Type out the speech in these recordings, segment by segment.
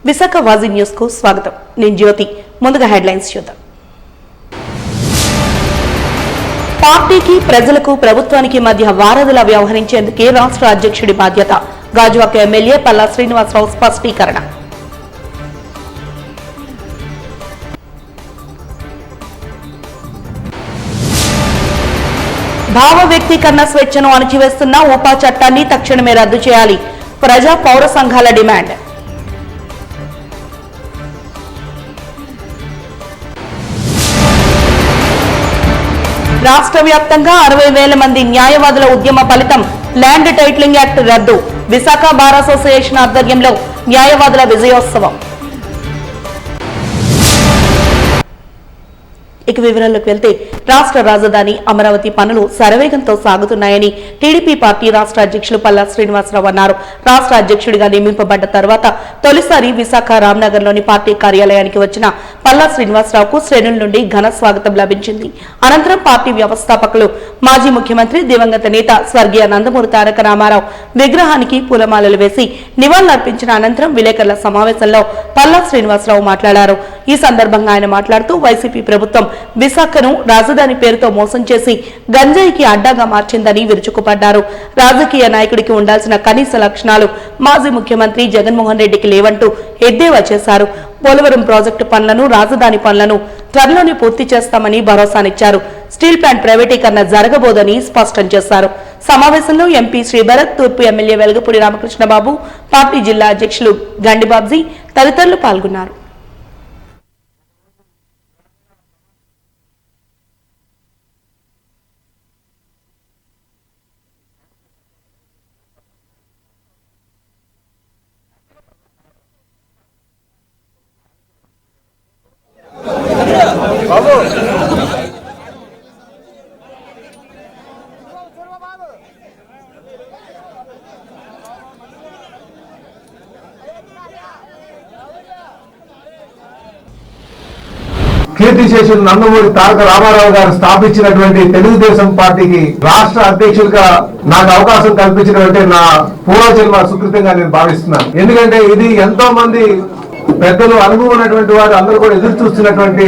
Visakha వాజీ news కు స్వాగతం. నేను జ్యోతి. ముందుగా హెడ్లైన్స్ చూద్దాం. పార్టీకి, ప్రజలకు, ప్రభుత్వానికి మధ్య వారధులా వ్యవహరించేందుకే రాష్ట్ర అధ్యక్షుడి బాధ్యత. గాజువాక ఎమ్మెల్యే పల్లా శ్రీనివాసరావు స్పష్టీకరణ. భావ వ్యక్తీకరణ స్వేచ్ఛను అణచివేస్తున్న ఉపా చట్టాన్ని తక్షణమే రద్దు చేయాలి. ప్రజా పౌర సంఘాల డిమాండ్. రాష్ట్ర వ్యాప్తంగా 60,000 మంది న్యాయవాదుల ఉద్యమ ఫలితం ల్యాండ్ టైటిలింగ్ యాక్ట్ రద్దు. విశాఖ బార్ అసోసియేషన్ ఆధ్వర్యంలో న్యాయవాదుల విజయోత్సవం. ఇక వివరాల్లోకి వెళ్తే, రాష్ట్ర రాజధాని అమరావతి పనులు శరవేగంతో సాగుతున్నాయని టీడీపీ పార్టీ రాష్ట్ర అధ్యక్షులు పల్లా శ్రీనివాసరావు అన్నారు. రాష్ట్ర అధ్యక్షుడిగా నియమింపబడ్డ తర్వాత తొలిసారి విశాఖ రామ్నగర్లోని పార్టీ కార్యాలయానికి వచ్చిన పల్లా శ్రీనివాసరావుకు శ్రేణుల నుండి ఘన స్వాగతం లభించింది. అనంతరం పార్టీ వ్యవస్థాపకులు, మాజీ ముఖ్యమంత్రి, దివంగత నేత స్వర్గీయ నందమూరి తారక రామారావు విగ్రహానికి పూలమాలలు వేసి నివాళులర్పించిన అనంతరం విలేకరుల సమావేశంలో పల్లా శ్రీనివాసరావు మాట్లాడారు. ఈ సందర్భంగా ఆయన మాట్లాడుతూ, వైసీపీ ప్రభుత్వం విశాఖను రాజధాని పేరుతో మోసం చేసి గంజాయికి అడ్డాగా మార్చిందని విరుచుకుపడ్డారు. రాజకీయ నాయకుడికి ఉండాల్సిన కనీస లక్షణాలు మాజీ ముఖ్యమంత్రి జగన్మోహన్ రెడ్డికి లేవంటూ ఎద్దేవా చేశారు. పోలవరం ప్రాజెక్టు పనులను, రాజధాని పనులను త్వరలోనే పూర్తి చేస్తామని భరోసానిచ్చారు. స్టీల్ ప్లాంట్ ప్రైవేటీకరణ జరగబోదని స్పష్టం చేశారు. సమావేశంలో ఎంపీ శ్రీభరత్, తూర్పు ఎమ్మెల్యే వెలగపూడి రామకృష్ణబాబు, పార్టీ జిల్లా అధ్యక్షులు గండిబాబ్జీ తదితరులు పాల్గొన్నారు. కీర్తిశేషులు నందమూరి తారక రామారావు గారు స్థాపించినటువంటి తెలుగుదేశం పార్టీకి రాష్ట్ర అధ్యక్షుడిగా నాకు అవకాశం కల్పించినటువంటి నా పూర్వజన్మ సుకృతంగా నేను భావిస్తున్నాను. ఎందుకంటే ఇది ఎంతో మంది పెద్దలు, అనుభవం ఉన్నటువంటి వారు అందరూ కూడా ఎదురు చూస్తున్నటువంటి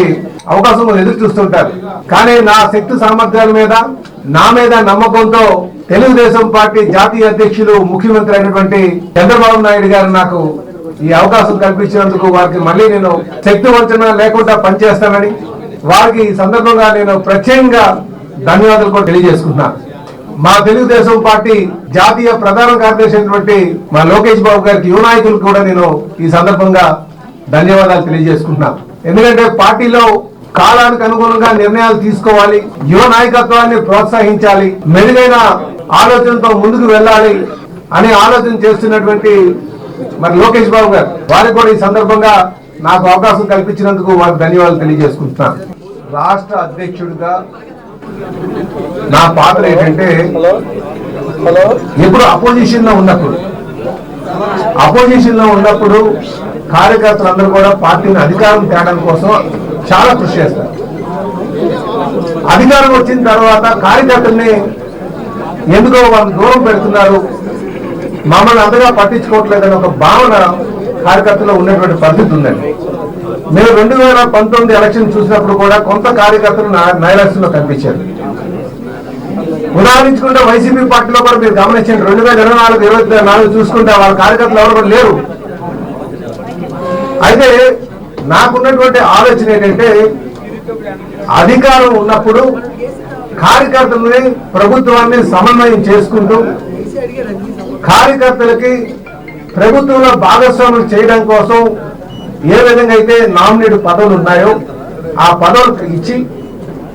అవకాశం ఎదురు చూస్తుంటారు. కానీ నా శక్తి సామర్థ్యాల మీద, నా మీద నమ్మకంతో తెలుగుదేశం పార్టీ జాతీయ అధ్యక్షులు, ముఖ్యమంత్రి అయినటువంటి చంద్రబాబు నాయుడు గారు నాకు ఈ అవకాశం కల్పించినందుకు వారికి మళ్ళీ నేను శక్తి వంచన లేకుండా పనిచేస్తానని వారికి ఈ సందర్భంగా నేను ప్రత్యేకంగా ధన్యవాదాలు కూడా తెలియజేసుకుంటున్నాను. మా తెలుగుదేశం పార్టీ జాతీయ ప్రధాన కార్యదర్శి అయినటువంటి మా లోకేష్ బాబు గారికి, యువ నాయకులకు కూడా నేను ఈ సందర్భంగా ధన్యవాదాలు తెలియజేసుకుంటున్నాను. ఎందుకంటే పార్టీలో కాలానికి అనుగుణంగా నిర్ణయాలు తీసుకోవాలి, యువ నాయకత్వాన్ని ప్రోత్సహించాలి, మెరుగైన ఆలోచనతో ముందుకు వెళ్ళాలి అనే ఆలోచన చేస్తున్నటువంటి మరి లోకేష్ బాబు గారు, వారికి కూడా ఈ సందర్భంగా నాకు అవకాశం కల్పించినందుకు వారికి ధన్యవాదాలు తెలియజేసుకుంటున్నాను. రాష్ట్ర అధ్యక్షుడిగా నా పాత్ర ఏంటంటే, ఎప్పుడు అపోజిషన్ లో ఉన్నప్పుడు కార్యకర్తలందరూ కూడా పార్టీని అధికారం తేడం కోసం చాలా కృషి చేస్తారు. అధికారం వచ్చిన తర్వాత కార్యకర్తల్ని ఎందుకో వాళ్ళు దూరం పెడుతున్నారు, మమ్మల్ని అంతగా పట్టించుకోవట్లేదని ఒక భావన కార్యకర్తలో ఉన్నటువంటి పరిస్థితి ఉందండి. మేము 2019 ఎలక్షన్ చూసినప్పుడు కూడా కొంత కార్యకర్తలు నైరాశ్యంలో కనిపించారు. ఉదాహరించుకుంటే వైసీపీ పార్టీలో కూడా మీరు గమనించండి, 2024 చూసుకుంటే వాళ్ళ కార్యకర్తలు ఎవరు కూడా లేరు. అయితే నాకున్నటువంటి ఆలోచన ఏంటంటే, అధికారం ఉన్నప్పుడు కార్యకర్తలని, ప్రభుత్వాన్ని సమన్వయం చేసుకుంటూ కార్యకర్తలకి ప్రభుత్వంలో భాగస్వాములు చేయడం కోసం ఏ విధంగా అయితే నామినేట్ పదవులు ఉన్నాయో ఆ పదవులు ఇచ్చి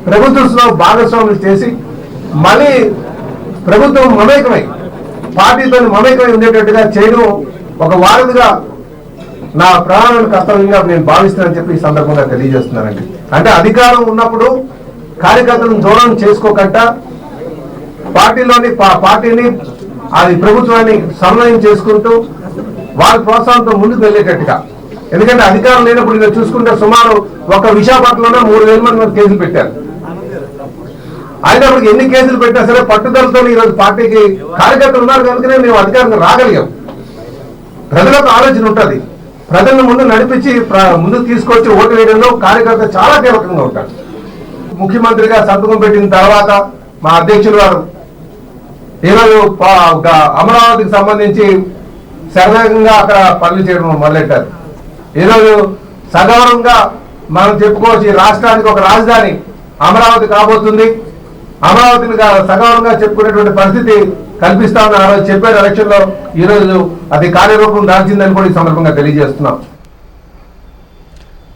ప్రభుత్వంలో భాగస్వాములు చేసి మళ్ళీ ప్రభుత్వం మమేకమై పార్టీతో మమేకమై ఉండేటట్టుగా చేయడం ఒక వారధిగా నా ప్రధాన కర్తవ్యంగా నేను భావిస్తున్నానని చెప్పి ఈ సందర్భంగా తెలియజేస్తున్నానండి. అంటే అధికారం ఉన్నప్పుడు కార్యకర్తలను దూరం చేసుకోకుండా పార్టీని అది ప్రభుత్వాన్ని సమన్వయం చేసుకుంటూ వాళ్ళ ప్రోత్సాహంతో ముందుకు వెళ్ళేటట్టుగా. ఎందుకంటే అధికారం లేనప్పుడు ఇలా చూసుకుంటే సుమారు ఒక విశాఖపట్నంలో 3,000 మంది కేసులు పెట్టారు. అయినప్పుడు ఎన్ని కేసులు పెట్టినా సరే పట్టుదలతో ఈరోజు పార్టీకి కార్యకర్తలు ఉన్నారు కనుకనే మేము అధికారంగా రాగలిగాం. ప్రజలకు ఆలోచన ఉంటుంది, ప్రజలను ముందు నడిపించి ముందుకు తీసుకొచ్చి ఓటు వేయడంలో కార్యకర్త చాలా కీలకంగా ఉంటాడు. ముఖ్యమంత్రిగా సంతకం పెట్టిన తర్వాత మా అధ్యక్షులు గారు ఈరోజు అమరావతికి సంబంధించి శరవేగంగా అక్కడ పనులు చేయడం మొదలెట్టారు. ఈరోజు సగౌరవంగా మనం చెప్పుకోవచ్చు, ఈ రాష్ట్రానికి ఒక రాజధాని అమరావతి కాబోతుంది. అమరావతిని సగౌరవంగా చెప్పుకునేటువంటి పరిస్థితి కల్పిస్తామని ఆ రోజు చెప్పారు ఎలక్షన్ లో. ఈరోజు అది కార్యరూపం దాల్చిందని కూడా ఈ సందర్భంగా తెలియజేస్తున్నాం.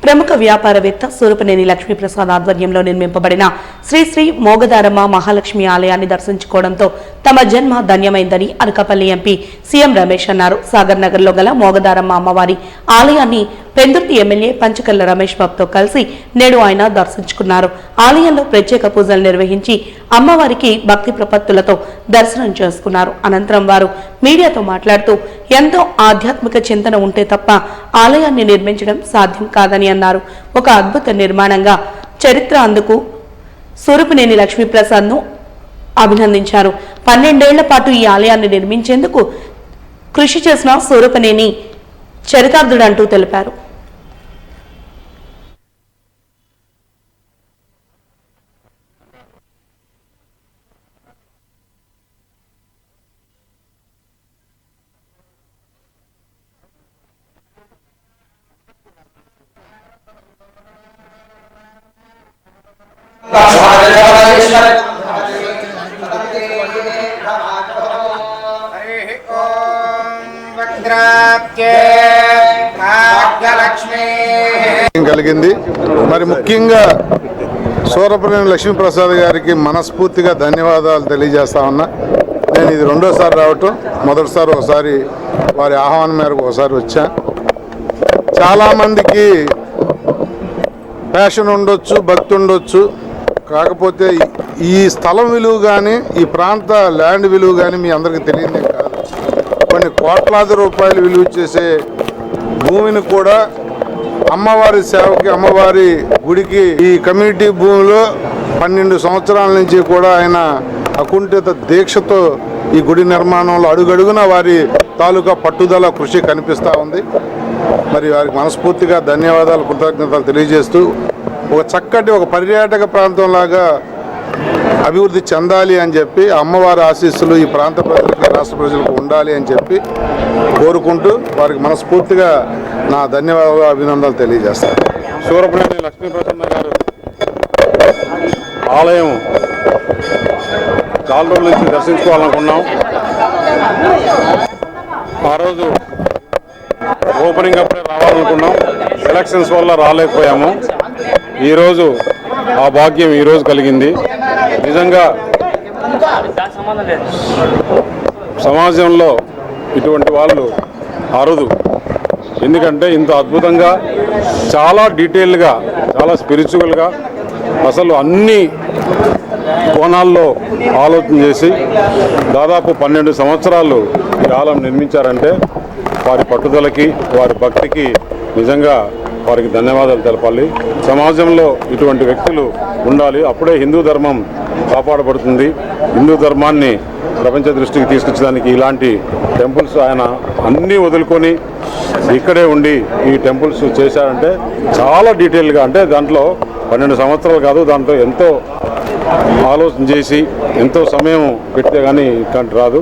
ప్రముఖ వ్యాపారవేత్త సూరపనేని లక్ష్మీప్రసాద్ ఆధ్వర్యంలో నిర్మింపబడిన శ్రీ శ్రీ మోగదారమ్మ మహాలక్ష్మి ఆలయాన్ని దర్శించుకోవడంతో తమ జన్మ ధన్యమైందని అనకాపల్లి ఎంపీ సీఎం రమేష్ అన్నారు. సాగర్ నగర్ లో గల మోగదారమ్మ అమ్మవారి ఆలయాన్ని పెందుర్తి ఎమ్మెల్యే పంచకల్ల రమేష్ బాబుతో కలిసి నేడు ఆయన దర్శించుకున్నారు. ఆలయంలో ప్రత్యేక పూజలు నిర్వహించి అమ్మవారికి భక్తి ప్రపత్తులతో దర్శనం చేసుకున్నారు. అనంతరం వారు మీడియాతో మాట్లాడుతూ ఎంతో ఆధ్యాత్మిక చింతన ఉంటే తప్ప ఆలయాన్ని నిర్మించడం సాధ్యం కాదని అన్నారు. ఒక అద్భుత నిర్మాణంగా చరిత్ర అందుకు సూరపనేని లక్ష్మీప్రసాద్ ను అభినందించారు. 12 ఏళ్ల పాటు ఈ ఆలయాన్ని నిర్మించేందుకు కృషి చేసిన సూరపనేని చరితార్థుడంటూ తెలిపారు. కలిగింది. మరి ముఖ్యంగా సూరపనేని లక్ష్మీప్రసాద్ గారికి మనస్ఫూర్తిగా ధన్యవాదాలు తెలియజేస్తా ఉన్నా. నేను ఇది రెండోసారి రావటం, మొదటిసారి ఒకసారి వారి ఆహ్వానం మేరకు ఒకసారి వచ్చా. చాలామందికి ప్యాషన్ ఉండొచ్చు, భక్తి ఉండొచ్చు, కాకపోతే ఈ స్థలం విలువ కానీ ఈ ప్రాంత ల్యాండ్ విలువ కానీ మీ అందరికీ తెలియదే కాదు. కొన్ని కోట్లాది రూపాయలు విలువ చేసే భూమిని కూడా అమ్మవారి సేవకి, అమ్మవారి గుడికి ఈ కమ్యూనిటీ భూమిలో 12 సంవత్సరాల నుంచి కూడా ఆయన అకుంఠిత దీక్షతో ఈ గుడి నిర్మాణంలో అడుగడుగున వారి తాలూకా పట్టుదల, కృషి కనిపిస్తూ ఉంది. మరి వారికి మనస్ఫూర్తిగా ధన్యవాదాలు, కృతజ్ఞతలు తెలియజేస్తూ ఒక చక్కటి ఒక పర్యాటక ప్రాంతంలాగా అభివృద్ధి చెందాలి అని చెప్పి అమ్మవారి ఆశీస్సులు ఈ ప్రాంత ప్రజలకి, రాష్ట్ర ప్రజలకు ఉండాలి అని చెప్పి కోరుకుంటూ వారికి మనస్ఫూర్తిగా నా ధన్యవాదాలు, అభినందనలు తెలియజేస్తాను. సూరపనేని లక్ష్మీప్రసన్న గారు ఆలయం చాలా రోజుల నుంచి దర్శించుకోవాలనుకున్నాం. ఆ రోజు ఓపెనింగ్ అప్పుడే రావాలనుకున్నాం, ఎలక్షన్స్ వల్ల రాలేకపోయాము. ఈరోజు ఆ భాగ్యం ఈరోజు కలిగింది. నిజంగా సమాజంలో ఇటువంటి వాళ్ళు అరుదు. ఎందుకంటే ఇంత అద్భుతంగా, చాలా డీటెయిల్గా, చాలా స్పిరిచువల్గా, అసలు అన్ని కోణాల్లో ఆలోచన చేసి దాదాపు 12 సంవత్సరాలు ఈ ఆలయం నిర్మించారంటే వారి పట్టుదలకి, వారి భక్తికి నిజంగా వారికి ధన్యవాదాలు తెలపాలి. సమాజంలో ఇటువంటి వ్యక్తులు ఉండాలి, అప్పుడే హిందూ ధర్మం కాపాడబడుతుంది. హిందూ ధర్మాన్ని ప్రపంచ దృష్టికి తీసుకొచ్చడానికి ఇలాంటి టెంపుల్స్ ఆయన అన్నీ వదులుకొని ఇక్కడే ఉండి ఈ టెంపుల్స్ చేశారంటే చాలా డీటెయిల్గా, అంటే దాంట్లో 12 సంవత్సరాలు కాదు, దాంట్లో ఎంతో ఆలోచన చేసి ఎంతో సమయం పెడితే కానీ ఇట్లాంటి రాదు.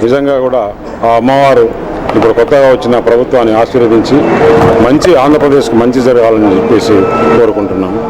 నిజంగా కూడా ఆ అమ్మవారు ఇప్పుడు కొత్తగా వచ్చిన ప్రభుత్వాన్ని ఆశీర్వదించి మంచి ఆంధ్రప్రదేశ్కి మంచి జరగాలని చెప్పేసి కోరుకుంటున్నాము.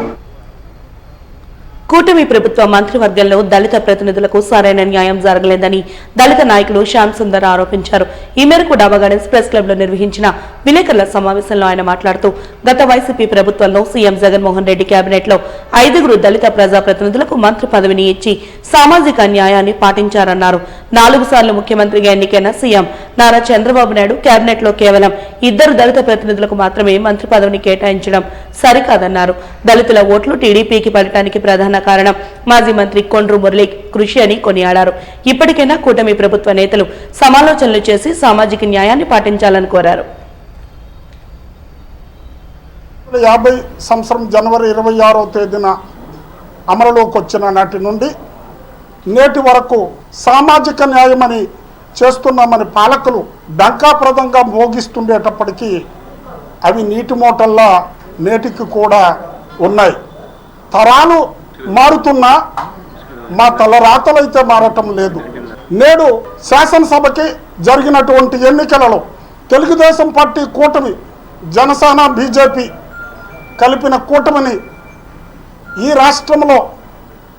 కూటమి ప్రభుత్వ మంత్రివర్గంలో దళిత ప్రతినిధులకు సరైన న్యాయం జరగలేదని దళిత నాయకులు శ్యామ్ సుందర్ ఆరోపించారు. ఈ మేరకు డాబా గార్డెన్స్ ప్రెస్ క్లబ్ లో నిర్వహించిన విలేకరుల సమావేశంలో ఆయన మాట్లాడుతూ గత వైసీపీ ప్రభుత్వంలో సీఎం జగన్మోహన్ రెడ్డి కేబినెట్ లో 5 దళిత ప్రజాప్రతినిధులకు మంత్రి పదవిని ఇచ్చి సామాజిక న్యాయాన్ని పాటించారన్నారు. 4 సార్లు ముఖ్యమంత్రిగా ఎన్నికైన సీఎం నారా చంద్రబాబు నాయుడు కేబినెట్ లో కేవలం 2 దళిత ప్రతినిధులకు మాత్రమే మంత్రి పదవిని కేటాయించడం సరికాదన్నారు. దళితుల ఓట్లు టీడీపీకి పడటానికి ప్రధాన కారణం మాజీ మంత్రి కొండ్రు మురళి కృషి అని కొనియాడారు. ఇప్పటికైనా కూటమి ప్రభుత్వ నేతలు సమాలోచనలు చేసి సామాజిక న్యాయాన్ని పాటించాలని కోరారు. 50 సంవత్సరం జనవరి 26వ తేదీన అమలులోకి వచ్చిన నాటి నుండి నేటి వరకు సామాజిక న్యాయమని చేస్తున్నామని పాలకులు డంకాప్రదంగా మోగిస్తుండేటప్పటికీ అవి నీటి మూటల్లా నేటికి కూడా ఉన్నాయి. తరాలు మారుతున్నా మా తలరాతలైతే మారటం లేదు. నేడు శాసనసభకి జరిగినటువంటి ఎన్నికలలో తెలుగుదేశం పార్టీ కూటమి, జనసేన బీజేపీ కలిపిన కూటమిని ఈ రాష్ట్రంలో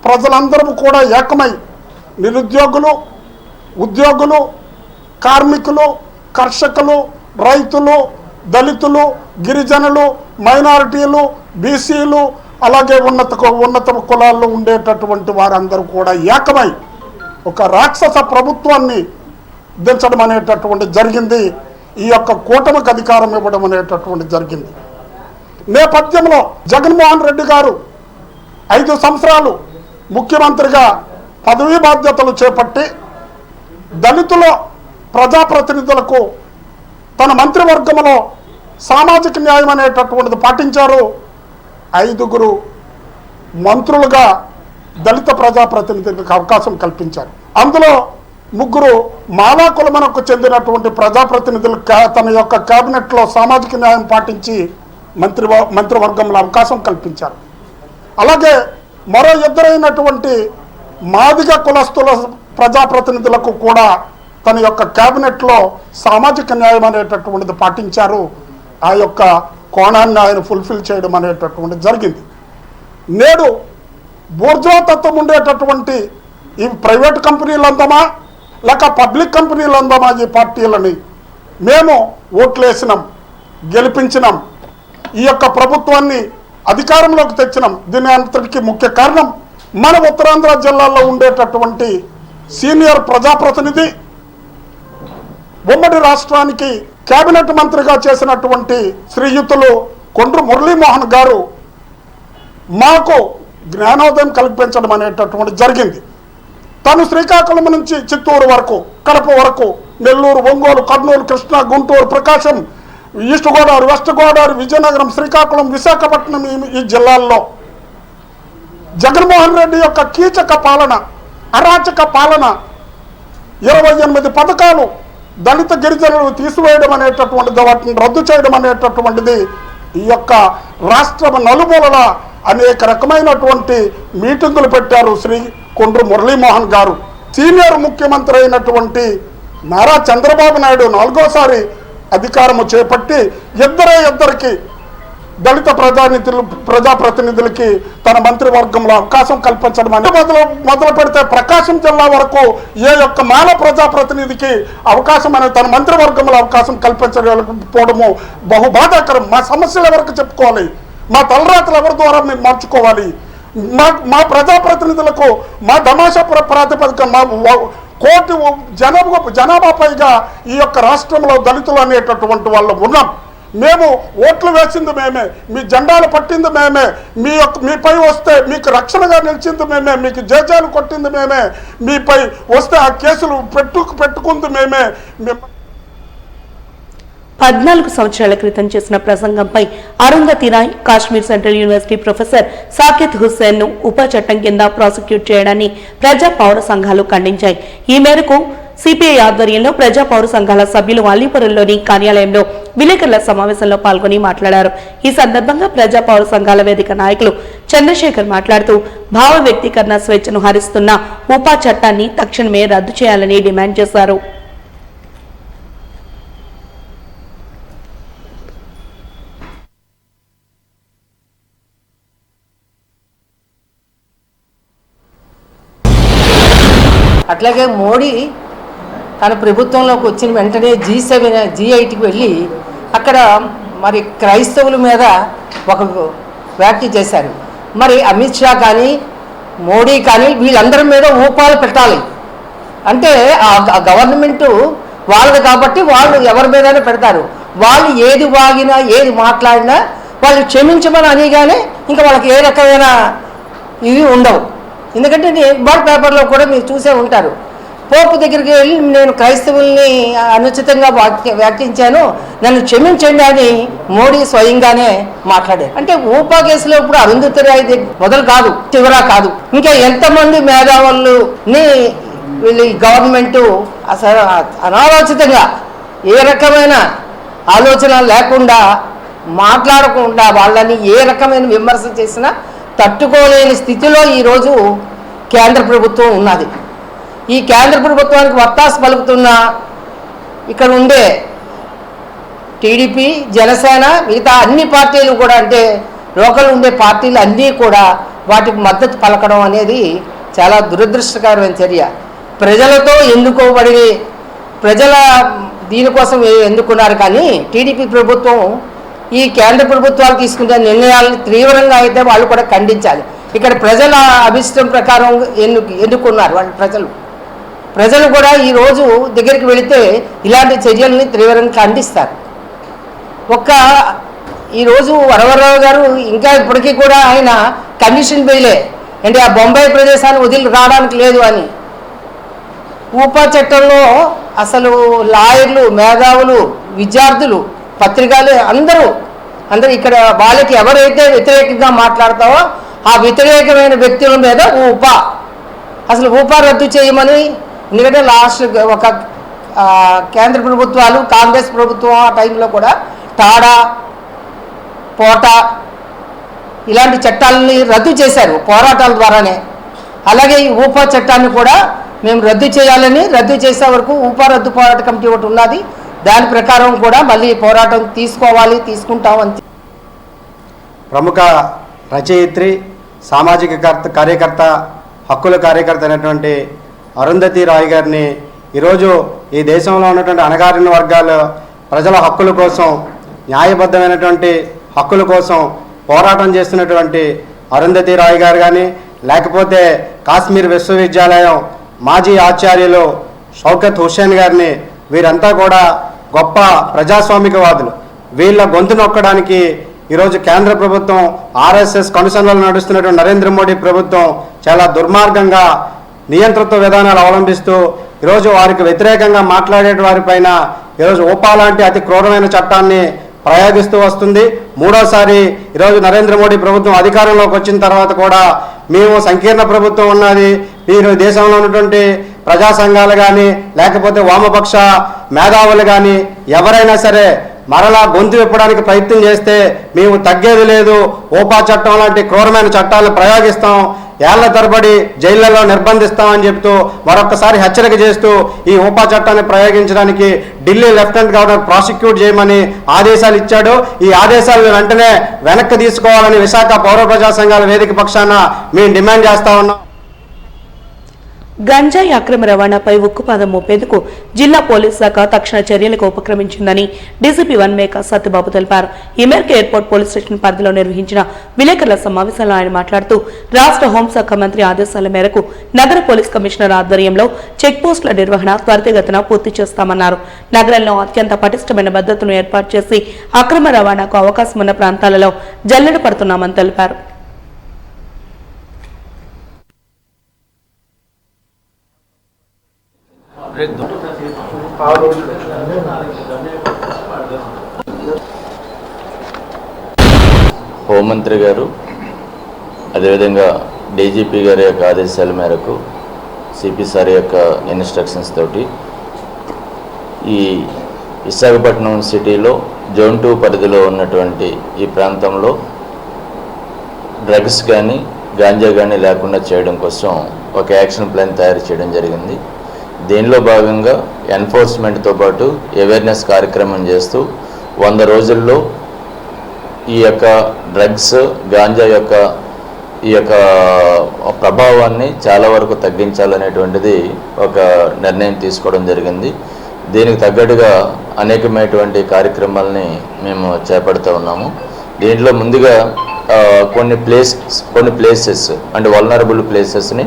ప్రజలందరూ కూడా ఏకమై నిరుద్యోగులు, ఉద్యోగులు, కార్మికులు, కర్షకులు, రైతులు, దళితులు, గిరిజనులు, మైనారిటీలు, బీసీలు, అలాగే ఉన్నత కులాల్లో ఉండేటటువంటి వారందరూ కూడా ఏకమై ఒక రాక్షస ప్రభుత్వాన్ని దించడం అనేటటువంటి జరిగింది. ఈ యొక్క కూటమికి అధికారం ఇవ్వడం అనేటటువంటి జరిగింది. నేపథ్యంలో జగన్మోహన్ రెడ్డి గారు 5 సంవత్సరాలు ముఖ్యమంత్రిగా పదవీ బాధ్యతలు చేపట్టి దళితుల ప్రజాప్రతినిధులకు తన మంత్రివర్గంలో సామాజిక న్యాయం అనేటటువంటిది పాటించారు. 5 మంత్రులుగా దళిత ప్రజాప్రతినిధులకు అవకాశం కల్పించారు. అందులో 3 మాలా కులమునకు చెందినటువంటి ప్రజాప్రతినిధులు తన యొక్క కేబినెట్లో సామాజిక న్యాయం పాటించి మంత్రివర్గంలో అవకాశం కల్పించారు. అలాగే మరో 2 మాదిగ కులస్తుల ప్రజాప్రతినిధులకు కూడా తన యొక్క కేబినెట్లో సామాజిక న్యాయం అనేటటువంటిది పాటించారు. ఆ యొక్క కోణాన్ని ఆయన ఫుల్ఫిల్ చేయడం అనేటటువంటిది జరిగింది. నేడు బూర్జువా తత్వం ఉండేటటువంటి ఈ ప్రైవేట్ కంపెనీలు అందామా లేక పబ్లిక్ కంపెనీలు అందామా ఈ పార్టీలని మేము ఓట్లేసినాం, గెలిపించినాం, ఈ యొక్క ప్రభుత్వాన్ని అధికారంలోకి తెచ్చినాం. దీని అంతటికీ ముఖ్య కారణం మన ఉత్తరాంధ్ర జిల్లాలో ఉండేటటువంటి సీనియర్ ప్రజాప్రతినిధి, ఉమ్మడి రాష్ట్రానికి కేబినెట్ మంత్రిగా చేసినటువంటి శ్రీయుతులు కొండ్రు మురళీమోహన్ గారు మాకు జ్ఞానోదయం కల్పించడం అనేటటువంటి జరిగింది. తను శ్రీకాకుళం నుంచి చిత్తూరు వరకు, కడప వరకు, నెల్లూరు, ఒంగోలు, కర్నూలు, కృష్ణా, గుంటూరు, ప్రకాశం, ఈస్ట్ గోదావరి, వెస్ట్ గోదావరి, విజయనగరం, శ్రీకాకుళం, విశాఖపట్నం ఈ జిల్లాల్లో జగన్మోహన్ రెడ్డి యొక్క కీచక పాలన, అరాచక పాలన, 28 పథకాలు దళిత గిరిజనులు తీసివేయడం అనేటటువంటిది, వాటిని రద్దు చేయడం అనేటటువంటిది ఈ యొక్క రాష్ట్రం నలుమూలల అనేక రకమైనటువంటి మీటింగులు పెట్టారు శ్రీ కొండ్రు మురళీమోహన్ గారు. సీనియర్ ముఖ్యమంత్రి అయినటువంటి నారా చంద్రబాబు నాయుడు 4వసారి అధికారము చేపట్టి ఇద్దరికి దళిత ప్రజాప్రతినిధులకి తన మంత్రివర్గంలో అవకాశం కల్పించడం అంటే మొదలు పెడితే ప్రకాశం జిల్లా వరకు ఏ యొక్క మాల ప్రజాప్రతినిధికి అవకాశం అనేది తన మంత్రివర్గంలో అవకాశం కల్పించకపోవడము బహు బాధాకరం. మా సమస్యలు ఎవరికి చెప్పుకోవాలి, మా తలరాతలు ఎవరి ద్వారా మేము మార్చుకోవాలి, మా ప్రజాప్రతినిధులకు మా తమాషా ప్రాతిపదిక మా కోటి జనాభా పైగా ఈ యొక్క రాష్ట్రంలో దళితులు అనేటటువంటి వాళ్ళు ఉన్నాం. మేము ఓట్లు వేసింది మేమే, మీ జెండాలు పట్టింది మేమే, మీపై వస్తే మీకు రక్షణగా నిలిచింది మేమే, మీకు జేజాలు కొట్టింది మేమే, మీపై వస్తే ఆ కేసులు పెట్టుకుంది మేమే. 14 సంవత్సరాల క్రితం చేసిన ప్రసంగంపై Arundhati Roy, Kashmir central university professor Sakit Hussain ను ఉప చట్టం కింద ప్రాసిక్యూట్ చేయడాన్ని ప్రజా పౌర సంఘాలు ఖండించాయి. ఈ మేరకు సిపిఐ ఆధ్వర్యంలో ప్రజా పౌర సంఘాల సభ్యులు అలీపురంలోని కార్యాలయంలో విలేకరుల సమావేశంలో పాల్గొని మాట్లాడారు. ఈ సందర్భంగా ప్రజా పౌర సంఘాల వేదిక నాయకులు చంద్రశేఖర్ మాట్లాడుతూ భావ వ్యక్తీకరణ స్వేచ్ఛను హరిస్తున్న ఉపా చట్టాన్ని తక్షణమే రద్దు చేయాలని డిమాండ్ చేశారు. అట్లాగే మోడీ తన ప్రభుత్వంలోకి వచ్చిన వెంటనే G7 G8కి వెళ్ళి అక్కడ మరి క్రైస్తవుల మీద ఒక వ్యాఖ్య చేశారు. మరి అమిత్ షా కానీ మోడీ కానీ వీళ్ళందరి మీద ఊపాలు పెట్టాలి అంటే ఆ గవర్నమెంటు వాళ్ళది కాబట్టి వాళ్ళు ఎవరి మీదైనా పెడతారు. వాళ్ళు ఏది వాగినా ఏది మాట్లాడినా వాళ్ళు క్షమించమని అనిగానే ఇంకా వాళ్ళకి ఏ రకమైన ఇవి ఉండవు. ఎందుకంటే బార్ పేపర్లో కూడా మీరు చూసే ఉంటారు, పోపు దగ్గరికి వెళ్ళి నేను క్రైస్తవుల్ని అనుచితంగా వ్యాఖ్యించాను, నన్ను క్షమించండి అని మోడీ స్వయంగానే మాట్లాడారు. అంటే ఊపా కేసులో ఇప్పుడు అరుంధతి రాయ్ మొదలు కాదు, చివరా కాదు, ఇంకా ఎంతమంది మేధావుల్ని వీళ్ళు గవర్నమెంటు అసలు అనాలోచితంగా ఏ రకమైన ఆలోచన లేకుండా మాట్లాడకుండా వాళ్ళని ఏ రకమైన విమర్శ చేసినా తట్టుకోలేని స్థితిలో ఈరోజు కేంద్ర ప్రభుత్వం ఉన్నది. ఈ కేంద్ర ప్రభుత్వానికి వత్తాసు పలుకుతున్న ఇక్కడ ఉండే టీడీపీ, జనసేన, మిగతా అన్ని పార్టీలు కూడా, అంటే లోకల్ ఉండే పార్టీలు అన్నీ కూడా వాటికి మద్దతు పలకడం అనేది చాలా దురదృష్టకరమైన చర్య. ప్రజలతో ఎన్నుకోబడి ప్రజల దీనికోసం ఎన్నుకున్నారు, కానీ టీడీపీ ప్రభుత్వం ఈ కేంద్ర ప్రభుత్వాలు తీసుకునే నిర్ణయాలను తీవ్రంగా అయితే వాళ్ళు కూడా ఖండించాలి. ఇక్కడ ప్రజల అభిష్టం ప్రకారం ఎన్నుకున్నారు వాళ్ళు. ప్రజలు కూడా ఈరోజు దగ్గరికి వెళితే ఇలాంటి చర్యల్ని తీవ్రంగా ఖండిస్తారు. ఈరోజు వరవరరావు గారు ఇంకా ఇప్పటికీ కూడా ఆయన కండిషన్ బెయిలే, అంటే ఆ బొంబాయి ప్రదేశాన్ని వదిలి రావడానికి లేదు అని. ఊపా చట్టంలో అసలు లాయర్లు, మేధావులు, విద్యార్థులు, పత్రికలు అందరూ ఇక్కడ వాళ్ళకి ఎవరైతే వ్యతిరేకంగా మాట్లాడతావో ఆ వ్యతిరేకమైన వ్యక్తుల మీద అసలు ఊపా రద్దు చేయమని. ఎందుకంటే లాస్ట్ ఒక కేంద్ర ప్రభుత్వాలు, కాంగ్రెస్ ప్రభుత్వం ఆ టైంలో కూడా టాడా, పోటా ఇలాంటి చట్టాలని రద్దు చేశారు పోరాటాల ద్వారానే. అలాగే ఈ ఊపా చట్టాన్ని కూడా మేము రద్దు చేయాలని, రద్దు చేసే వరకు ఊపా రద్దు పోరాట కమిటీ ఒకటి ఉన్నది, దాని ప్రకారం కూడా మళ్ళీ పోరాటం తీసుకుంటామని. ప్రముఖ రచయిత్రి, సామాజిక కార్యకర్త, హక్కుల కార్యకర్త అయినటువంటి అరుంధతి రాయ్ గారిని ఈరోజు ఈ దేశంలో ఉన్నటువంటి అణగారిన వర్గాల ప్రజల హక్కుల కోసం, న్యాయబద్ధమైనటువంటి హక్కుల కోసం పోరాటం చేస్తున్నటువంటి అరుంధతి రాయ్ గారు కానీ, లేకపోతే కాశ్మీర్ విశ్వవిద్యాలయం మాజీ ఆచార్యులు షౌకత్ హుస్సేన్ గారిని, వీరంతా కూడా గొప్ప ప్రజాస్వామికవాదులు. వీళ్ళ గొంతు నొక్కడానికి ఈరోజు కేంద్ర ప్రభుత్వం, ఆర్ఎస్ఎస్ కనుసన్నలు నడుస్తున్నటువంటి నరేంద్ర మోడీ ప్రభుత్వం చాలా దుర్మార్గంగా నియంతృత్వ విధానాలు అవలంబిస్తూ ఈరోజు వారికి వ్యతిరేకంగా మాట్లాడే వారిపైన ఈరోజు ఊపా లాంటి అతి క్రూరమైన చట్టాన్ని ప్రయోగిస్తూ వస్తుంది. మూడోసారి ఈరోజు నరేంద్ర మోడీ ప్రభుత్వం అధికారంలోకి వచ్చిన తర్వాత కూడా మేము సంకీర్ణ ప్రభుత్వం ఉన్నది, మీరు దేశంలో ఉన్నటువంటి ప్రజా సంఘాలు కానీ, లేకపోతే వామపక్ష మేధావులు కానీ ఎవరైనా సరే మరలా గొంతు విప్పడానికి ప్రయత్నం చేస్తే మేము తగ్గేది లేదు, ఊపా చట్టం లాంటి క్రూరమైన చట్టాలను ప్రయోగిస్తాం, ఏళ్ల తరబడి జైళ్లలో నిర్బంధిస్తామని చెప్తూ మరొకసారి హెచ్చరిక చేస్తూ ఈ ఊపా చట్టాన్ని ప్రయోగించడానికి ఢిల్లీ లెఫ్టినెంట్ గవర్నర్ ప్రాసిక్యూట్ చేయమని ఆదేశాలు ఇచ్చాడు. ఈ ఆదేశాలను వెంటనే వెనక్కి తీసుకోవాలని విశాఖ పౌర ప్రజా సంఘాల వేదిక పక్షాన మేము డిమాండ్ చేస్తా ఉన్నాం. గంజాయి అక్రమ రవాణాపై ఉక్కుపాదం మోపేందుకు జిల్లా పోలీస్ శాఖ తక్షణ చర్యలకు ఉపక్రమించిందని డీసీపీ 1 మేకా సత్యబాబు తెలిపారు. ఈ మేరకు ఎయిర్పోర్ట్ పోలీస్ స్టేషన్ పరిధిలో నిర్వహించిన విలేకరుల సమావేశంలో ఆయన మాట్లాడుతూ రాష్ట్ర హోంశాఖ మంత్రి ఆదేశాల మేరకు నగర పోలీస్ కమిషనర్ ఆధ్వర్యంలో చెక్పోస్టుల నిర్వహణ త్వరితగతిన పూర్తి చేస్తామన్నారు. నగరంలో అత్యంత పటిష్టమైన భద్రతను ఏర్పాటు చేసి అక్రమ రవాణాకు అవకాశం ఉన్న ప్రాంతాలలో జల్లెడ పడుతున్నామని తెలిపారు. హోంమంత్రి గారు అదేవిధంగా డీజీపీ గారి యొక్క ఆదేశాల మేరకు సిపి సార్ యొక్క ఇన్స్ట్రక్షన్స్ తోటి ఈ విశాఖపట్నం సిటీలో జోన్ 2 పరిధిలో ఉన్నటువంటి ఈ ప్రాంతంలో డ్రగ్స్ కానీ గాంజా కానీ లేకుండా చేయడం కోసం ఒక యాక్షన్ ప్లాన్ తయారు చేయడం జరిగింది. దీనిలో భాగంగా ఎన్ఫోర్స్మెంట్తో పాటు అవేర్నెస్ కార్యక్రమం చేస్తూ 100 రోజుల్లో ఈ యొక్క డ్రగ్స్, గాంజా యొక్క ఈ యొక్క ప్రభావాన్ని చాలా వరకు తగ్గించాలనేటువంటిది ఒక నిర్ణయం తీసుకోవడం జరిగింది. దీనికి తగ్గట్టుగా అనేకమైనటువంటి కార్యక్రమాలని మేము చేపడుతూ ఉన్నాము. దీంట్లో ముందుగా కొన్ని ప్లేసెస్ అంటే వల్నరబుల్ ప్లేసెస్ని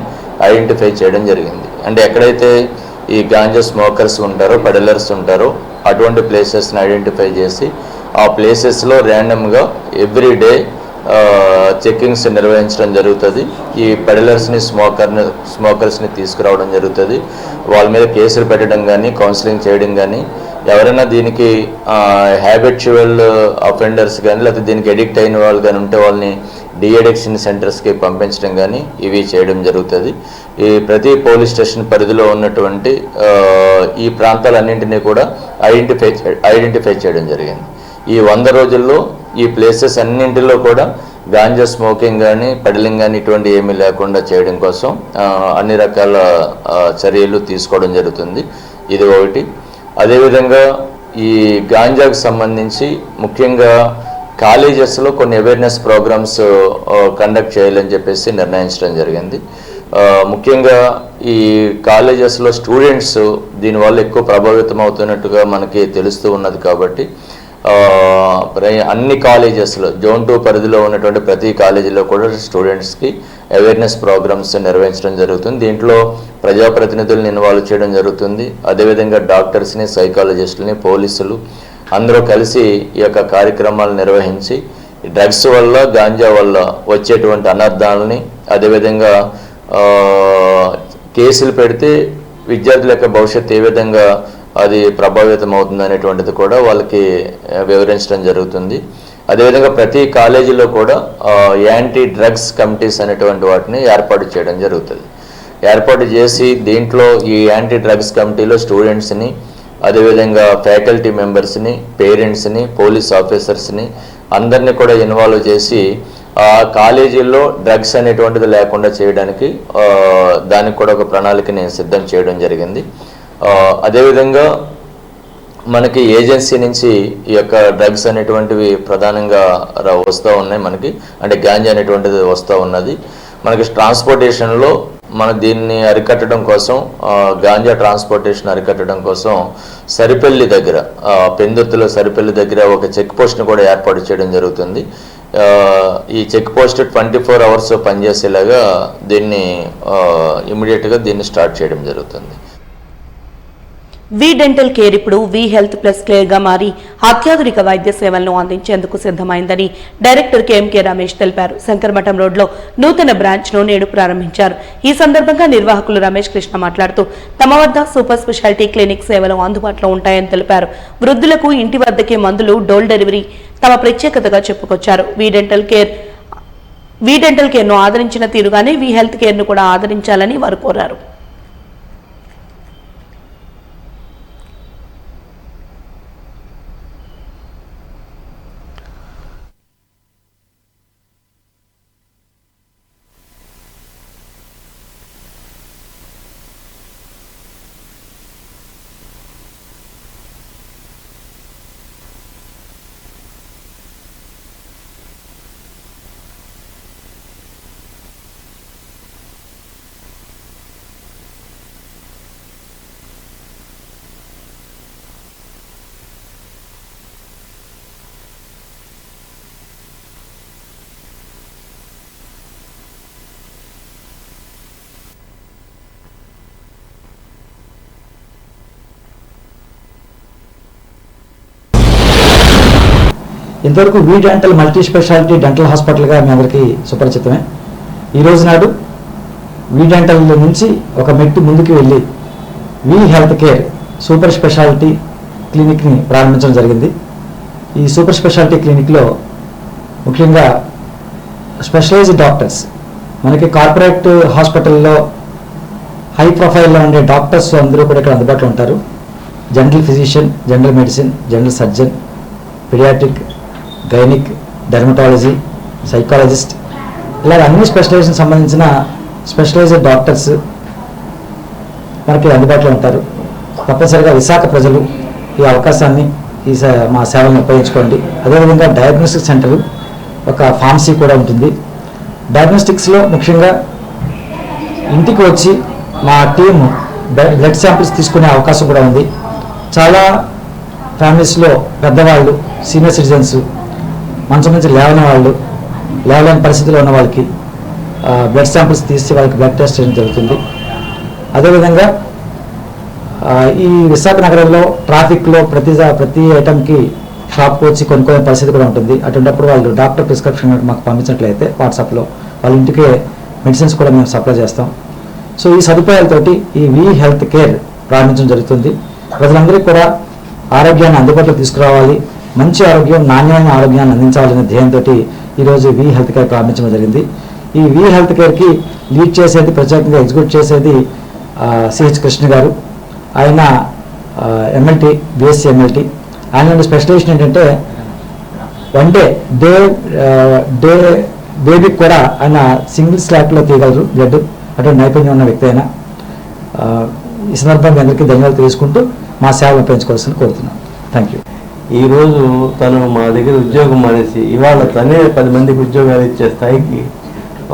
ఐడెంటిఫై చేయడం జరిగింది. అంటే ఎక్కడైతే ఈ గాంజా స్మోకర్స్ ఉంటారో, పెడలర్స్ ఉంటారో అటువంటి ప్లేసెస్ని ఐడెంటిఫై చేసి ఆ ప్లేసెస్లో ర్యాండమ్గా ఎవ్రీ డే చెక్కింగ్స్ నిర్వహించడం జరుగుతుంది. ఈ పెడలర్స్ని, స్మోకర్స్ని తీసుకురావడం జరుగుతుంది. వాళ్ళ మీద కేసులు పెట్టడం కానీ, కౌన్సిలింగ్ చేయడం కానీ, ఎవరైనా దీనికి హ్యాబిచువల్ అఫెండర్స్ కానీ లేకపోతే దీనికి ఎడిక్ట్ అయిన వాళ్ళు కానీ ఉంటే వాళ్ళని డీఅడిక్షన్ సెంటర్స్కి పంపించడం కానీ ఇవి చేయడం జరుగుతుంది. ఈ ప్రతి పోలీస్ స్టేషన్ పరిధిలో ఉన్నటువంటి ఈ ప్రాంతాలన్నింటినీ కూడా ఐడెంటిఫై చేయడం జరిగింది. ఈ 100 రోజుల్లో ఈ ప్లేసెస్ అన్నింటిలో కూడా గాంజా స్మోకింగ్ కానీ పెడలింగ్ కానీ ఇటువంటి ఏమీ లేకుండా చేయడం కోసం అన్ని రకాల చర్యలు తీసుకోవడం జరుగుతుంది. ఇది ఒకటి. అదేవిధంగా ఈ గాంజాకు సంబంధించి ముఖ్యంగా కాలేజెస్లో కొన్ని అవేర్నెస్ ప్రోగ్రామ్స్ కండక్ట్ చేయాలని చెప్పేసి నిర్ణయించడం జరిగింది. ముఖ్యంగా ఈ కాలేజెస్లో స్టూడెంట్స్ దీనివల్ల ఎక్కువ ప్రభావితం అవుతున్నట్టుగా మనకి తెలుస్తూ ఉన్నది. కాబట్టి అన్ని కాలేజెస్లో జోన్ 2 పరిధిలో ఉన్నటువంటి ప్రతి కాలేజీలో కూడా స్టూడెంట్స్కి అవేర్నెస్ ప్రోగ్రామ్స్ నిర్వహించడం జరుగుతుంది. దీంట్లో ప్రజాప్రతినిధులను ఇన్వాల్వ్ చేయడం జరుగుతుంది. అదేవిధంగా డాక్టర్స్ని, సైకాలజిస్టులని, పోలీసులు అందరూ కలిసి ఈ యొక్క కార్యక్రమాలు నిర్వహించి డ్రగ్స్ వల్ల, గాంజా వల్ల వచ్చేటువంటి అనర్థాలని, అదేవిధంగా కేసులు పెడితే విద్యార్థుల యొక్క భవిష్యత్తు ఏ విధంగా అది ప్రభావితం అవుతుంది అనేటువంటిది కూడా వాళ్ళకి వివరించడం జరుగుతుంది. అదేవిధంగా ప్రతి కాలేజీలో కూడా యాంటీ డ్రగ్స్ కమిటీస్ అనేటువంటి వాటిని ఏర్పాటు చేయడం జరుగుతుంది. ఏర్పాటు చేసి దీంట్లో ఈ యాంటీ డ్రగ్స్ కమిటీలో స్టూడెంట్స్ని, అదేవిధంగా ఫ్యాకల్టీ మెంబర్స్ని, పేరెంట్స్ని, పోలీస్ ఆఫీసర్స్ని అందరినీ కూడా ఇన్వాల్వ్ చేసి ఆ కాలేజీల్లో డ్రగ్స్ అనేటువంటిది లేకుండా చేయడానికి దానికి కూడా ఒక ప్రణాళికని సిద్ధం చేయడం జరిగింది. అదేవిధంగా మనకి ఏజెన్సీ నుంచి ఈ యొక్క డ్రగ్స్ అనేటువంటివి ప్రధానంగా వస్తూ ఉన్నాయి. మనకి అంటే గాంజా అనేటువంటిది వస్తూ ఉన్నది. మనకి ట్రాన్స్పోర్టేషన్లో మన దీన్ని అరికట్టడం కోసం, గాంజా ట్రాన్స్పోర్టేషన్ అరికట్టడం కోసం సరిపల్లి దగ్గర, పెందుర్తిలో సరిపల్లి దగ్గర ఒక చెక్ పోస్ట్ని కూడా ఏర్పాటు చేయడం జరుగుతుంది. ఈ చెక్ పోస్ట్ 24 hours పనిచేసేలాగా దీన్ని ఇమీడియట్గా దీన్ని స్టార్ట్ చేయడం జరుగుతుంది. వి డెంటల్ కేర్ ఇప్పుడు వి హెల్త్ ప్లస్ కేర్ గా మారి అత్యాధునిక వైద్య సేవలను అందించేందుకు సిద్ధమైందని డైరెక్టర్ కేఎంకే రమేష్ తెలిపారు. శంకరమఠం రోడ్లో నూతన బ్రాంచ్ ను నేడు ప్రారంభించారు. ఈ సందర్భంగా నిర్వాహకులు రమేష్ కృష్ణ మాట్లాడుతూ తమ వద్ద సూపర్ స్పెషాలిటీ క్లినిక్ సేవలు అందుబాటులో ఉంటాయని తెలిపారు. వృద్ధులకు ఇంటి వద్దకే మందులు, డోర్ డెలివరీ తమ ప్రత్యేకతగా చెప్పుకొచ్చారు. వి డెంటల్ కేర్ ను ఆదరించిన తీరుగానే వి హెల్త్ కేర్ ను కూడా ఆదరించాలని వారు కోరారు. ఇంతవరకు వి డెంటల్ మల్టీ స్పెషాలిటీ డెంటల్ హాస్పిటల్గా మీ అందరికీ సుపరిచితమే. ఈ రోజు నాడు వి డెంటల్ నుంచి ఒక మెట్టు ముందుకు వెళ్ళి V health care super speciality క్లినిక్ని ప్రారంభించడం జరిగింది. ఈ సూపర్ స్పెషాలిటీ క్లినిక్లో ముఖ్యంగా స్పెషలైజ్డ్ డాక్టర్స్, మనకి కార్పొరేట్ హాస్పిటల్లో హై ప్రొఫైల్లో ఉండే డాక్టర్స్ అందరూ కూడా ఇక్కడ అందుబాటులో ఉంటారు. General physician, general medicine, general surgeon, paediatric, gynaec, dermatology, psychologist, ఇలా అన్ని స్పెషలైజేషన్ సంబంధించిన స్పెషలైజ్డ్ డాక్టర్స్ మనకి అందుబాటులో ఉంటారు. తప్పనిసరిగా విశాఖ ప్రజలు ఈ అవకాశాన్ని, మా సేవలను ఉపయోగించుకోండి. అదేవిధంగా డయాగ్నోస్టిక్ సెంటర్, ఒక ఫార్మసీ కూడా ఉంటుంది. డయాగ్నోస్టిక్స్లో ముఖ్యంగా ఇంటికి వచ్చి మా టీం బ్లడ్ శాంపిల్స్ తీసుకునే అవకాశం కూడా ఉంది. చాలా ఫ్యామిలీస్లో పెద్దవాళ్ళు, సీనియర్ సిటిజన్స్, మంచం నుంచి లేవలేని పరిస్థితిలో ఉన్న వాళ్ళకి బ్లడ్ శాంపిల్స్ తీసి వాళ్ళకి బ్లడ్ టెస్ట్ చేయడం జరుగుతుంది. అదేవిధంగా ఈ విశాఖ నగరంలో ట్రాఫిక్లో ప్రతి ఐటమ్కి షాప్కి వచ్చి కొనుక్కునే పరిస్థితి కూడా ఉంటుంది. అటువంటిప్పుడు వాళ్ళు డాక్టర్ ప్రిస్క్రిప్షన్ మాకు పంపించినట్లయితే వాట్సాప్లో వాళ్ళ ఇంటికే మెడిసిన్స్ కూడా మేము సప్లై చేస్తాం. సో ఈ సదుపాయాలతోటి ఈ వి హెల్త్ కేర్ ప్రారంభించడం జరుగుతుంది. ప్రజలందరికీ కూడా ఆరోగ్యాన్ని అందుబాటులో తీసుకురావాలి, మంచి ఆరోగ్యం, నాణ్యమైన ఆరోగ్యాన్ని అందించాలనే ధ్యేయంతో ఈరోజు వి హెల్త్ కేర్ ప్రారంభించడం జరిగింది. ఈ వి హెల్త్ కేర్కి లీడ్ చేసేది, ప్రత్యేకంగా ఎగ్జిక్యూట్ చేసేది సిహెచ్ కృష్ణ గారు. ఆయన ఎంఎల్టీ, బిఎస్సీ ఎంఎల్టీ. ఆయన స్పెషలైజేషన్ ఏంటంటే వన్ డే బేబీకి కూడా ఆయన సింగిల్ స్లాట్లో తీయగలరు బ్లడ్, అటువంటి నైపుణ్యం ఉన్న వ్యక్తి అయినా. ఈ సందర్భంగా అందరికీ ధన్యవాదాలు తెలుసుకుంటూ మా సేవలు పెంచుకోవాల్సింది కోరుతున్నాను. Thank you. ఈరోజు తను మా దగ్గర ఉద్యోగం మానేసి ఇవాళ తనే 10 మందికి ఉద్యోగాలు ఇచ్చే స్థాయికి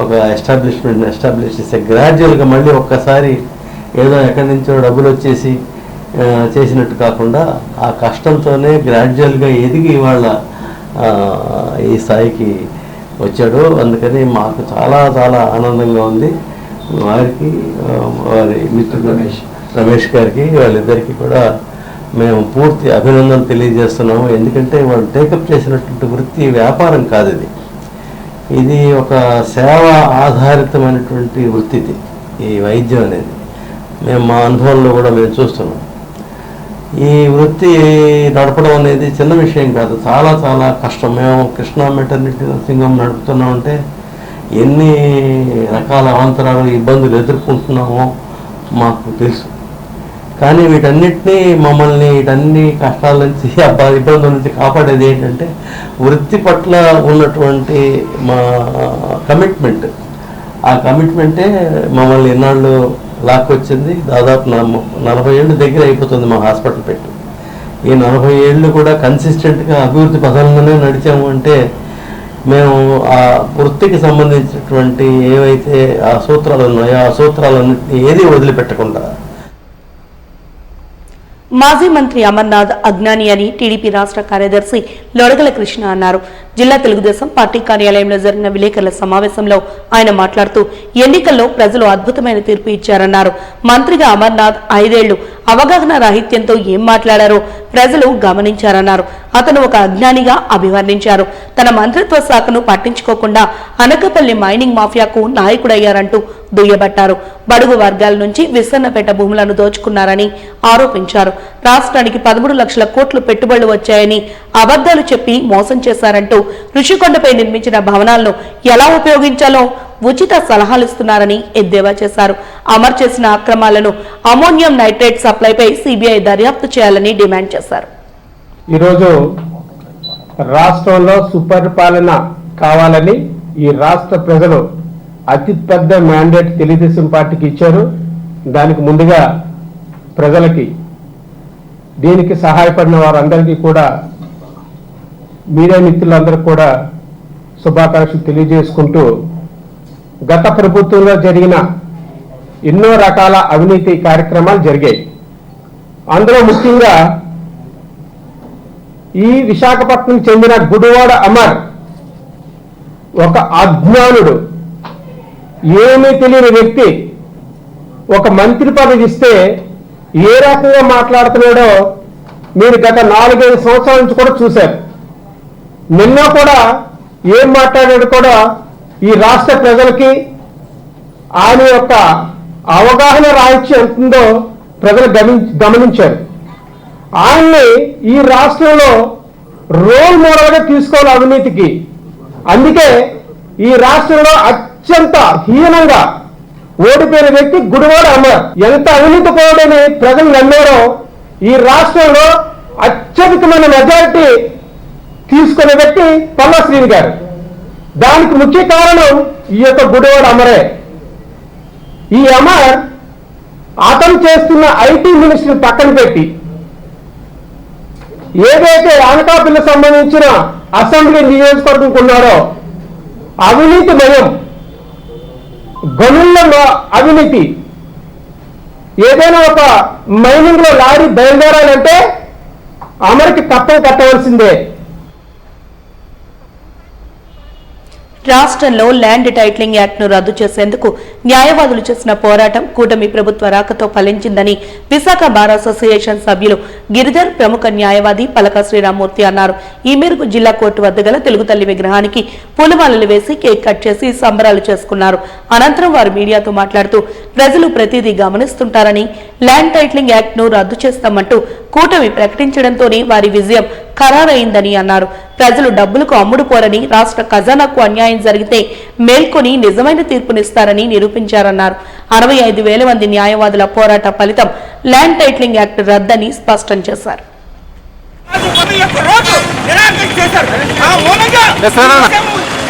ఒక ఎస్టాబ్లిష్మెంట్ ఎస్టాబ్లిష్ చేసే గ్రాడ్యువల్గా మళ్ళీ ఒక్కసారి ఏదో ఎక్కడి నుంచో డబ్బులు వచ్చేసి చేసినట్టు కాకుండా ఆ కష్టంతోనే గ్రాడ్యువల్గా ఎదిగి ఇవాళ ఈ స్థాయికి వచ్చాడు. అందుకని మాకు చాలా చాలా ఆనందంగా ఉంది. వారికి వారి మిత్రుడు రమేష్ గారికి వాళ్ళిద్దరికీ కూడా మేము పూర్తి అభినందనలు తెలియజేస్తున్నాము. ఎందుకంటే వాళ్ళు టేకప్ చేసినటువంటి వృత్తి వ్యాపారం కాదు, ఇది ఒక సేవ ఆధారితమైనటువంటి వృత్తి. ఇది ఈ వైద్యం అనేది మేము మా అనుభవంలో కూడా మేము చూస్తున్నాం. ఈ వృత్తి నడపడం అనేది చిన్న విషయం కాదు, చాలా చాలా కష్టం. మేము కృష్ణా మెటర్నిటీ నర్సింగ్ హోమ్ నడుపుతున్నామంటే ఎన్ని రకాల అవాంతరాలు ఇబ్బందులు ఎదుర్కొంటున్నామో మాకు తెలుసు. కానీ వీటన్ని కష్టాల నుంచి ఇబ్బందుల నుంచి కాపాడేది ఏంటంటే వృత్తి పట్ల ఉన్నటువంటి మా కమిట్మెంట్. ఆ కమిట్మెంటే మమ్మల్ని ఎన్నాళ్ళు లాక్కొచ్చింది. దాదాపు 40 ఏళ్ళు దగ్గర అయిపోతుంది మా హాస్పిటల్ పెట్టి. ఈ 40 ఏళ్ళు కూడా కన్సిస్టెంట్గా అభివృద్ధి పదంలోనే నడిచాము అంటే మేము ఆ వృత్తికి సంబంధించినటువంటి ఏవైతే ఆ సూత్రాలు ఉన్నాయో ఆ సూత్రాలన్నింటినీ ఏది వదిలిపెట్టకుండా. మాజీ మంత్రి అమర్నాథ్ అజ్ఞాని అని టీడీపీ రాష్ట్ర కార్యదర్శి లొడగల కృష్ణ అన్నారు. జిల్లా తెలుగుదేశం పార్టీ కార్యాలయంలో జరిగిన విలేకరుల సమావేశంలో ఆయన మాట్లాడుతూ ఎన్నికల్లో ప్రజలు అద్భుతమైన తీర్పు ఇచ్చారన్నారు. మంత్రిగా అమర్నాథ్ 5 ఏళ్లు అవగాహన రాహిత్యంతో ఏం మాట్లాడారో ప్రజలు గమనించారన్నారు. అతను ఒక అజ్ఞానిగా అభివర్ణించారు. తన మంత్రిత్వ శాఖను పట్టించుకోకుండా అనకపల్లి మైనింగ్ మాఫియాకు నాయకుడయ్యారంటూ దుయ్యబట్టారు. బడుగు వర్గాల నుంచి విసన్నపేట భూములను దోచుకున్నారని ఆరోపించారు. రాష్ట్రానికి 13 లక్షల కోట్లు పెట్టుబడులు వచ్చాయని అబద్దాలు చెప్పి మోసం చేశారంటూ ఋషికొండపై నిర్మించిన భవనాలను ఎలా ఉపయోగించాలో ఉచిత సలహాలిస్తున్నారని ఎద్దేవా చేశారు. అమర్ చేసిన అక్రమాలను అమోనియం నైట్రేట్ సప్లైపై సిబిఐ దర్యాప్తు చేయాలని డిమాండ్ చేశారు. ఈరోజు రాష్ట్రంలో సుపరిపాలన కావాలని ఈ రాష్ట్ర ప్రజలు అతి పెద్ద మ్యాండేట్ తెలుగుదేశం పార్టీకి ఇచ్చారు. దానికి ముందుగా ప్రజలకి దీనికి సహాయపడిన వారందరికీ కూడా మీడియా మిత్రులందరికీ కూడా శుభాకాంక్షలు తెలియజేసుకుంటూ గత ప్రభుత్వంలో జరిగిన ఎన్నో రకాల అవినీతి కార్యక్రమాలు జరిగాయి. అందులో ముఖ్యంగా ఈ విశాఖపట్నం చెందిన గుడివాడ అమర్ ఒక అజ్ఞానుడు, ఏమీ తెలియని వ్యక్తి ఒక మంత్రి పదవి ఇస్తే ఏ రకంగా మాట్లాడుతున్నాడో మీరు గత 4-5 సంవత్సరాల నుంచి కూడా చూశారు. నిన్న కూడా ఏం మాట్లాడాడు కూడా ఈ రాష్ట్ర ప్రజలకి ఆయన యొక్క అవగాహన రాహిత్యం ఎంతుందో ప్రజలు గమనించారు. ఆయన్ని ఈ రాష్ట్రంలో రోల్ మోడల్గా తీసుకోవాలి అవినీతికి. అందుకే ఈ రాష్ట్రంలో అత్యంత హీనంగా ఓడిపోయిన వ్యక్తి గుడివాడ అమర్. ఎంత అవినీతి పోవడని ప్రజలు నమ్మారో ఈ రాష్ట్రంలో అత్యధికమైన మెజారిటీ తీసుకునే వ్యక్తి పల్లా శ్రీని గారు. దానికి ముఖ్య కారణం ఈ యొక్క గుడివాడ అమరే. ఈ అమర్ అతను చేస్తున్న ఐటీ మినిస్టర్ పక్కన పెట్టి ఏదైతే అనకాపల్లికి సంబంధించిన అసెంబ్లీ నియోజకవర్గం ఉన్నారో అవినీతి భయం, గనుల్లో అవినీతి, ఏదైనా ఒక మైనింగ్ లో లారీ బయలుదేరాలంటే అమర్కి కప్పం కట్టవలసిందే. రాష్ట్రంలో ల్యాండ్ టైటిలింగ్ యాక్ట్ ను రద్దు చేసేందుకు న్యాయవాదులు చేసిన పోరాటం కూటమి ప్రభుత్వ రాకతో ఫలించిందని విశాఖ బార్ అసోసియేషన్ సభ్యులు గిరిధర్ ప్రముఖ న్యాయవాది పలక శ్రీరామ్మూర్తి అన్నారు. ఈ మేరకు జిల్లా కోర్టు వద్ద గల తెలుగు తల్లి విగ్రహానికి పూలమాలలు వేసి కేక్ కట్ చేసి సంబరాలు చేసుకున్నారు. అనంతరం వారు మీడియాతో మాట్లాడుతూ ప్రజలు ప్రతిదీ గమనిస్తుంటారని ల్యాండ్ టైటిలింగ్ యాక్ట్ ను రద్దు చేస్తామంటూ కూటమి ప్రకటించడంతోనే వారి విజయం ఖరారైందని అన్నారు. ప్రజలు డబ్బులకు అమ్ముడుపోరని, రాష్ట్ర ఖజానాకు అన్యాయం జరిగితే మేల్కొని నిజమైన తీర్పునిస్తారని నిరూపించారన్నారు. 65,000 మంది న్యాయవాదుల పోరాట ఫలితం ల్యాండ్ టైటిలింగ్ యాక్ట్ రద్దని స్పష్టం చేశారు. చేశారు. ఆ మూలంగా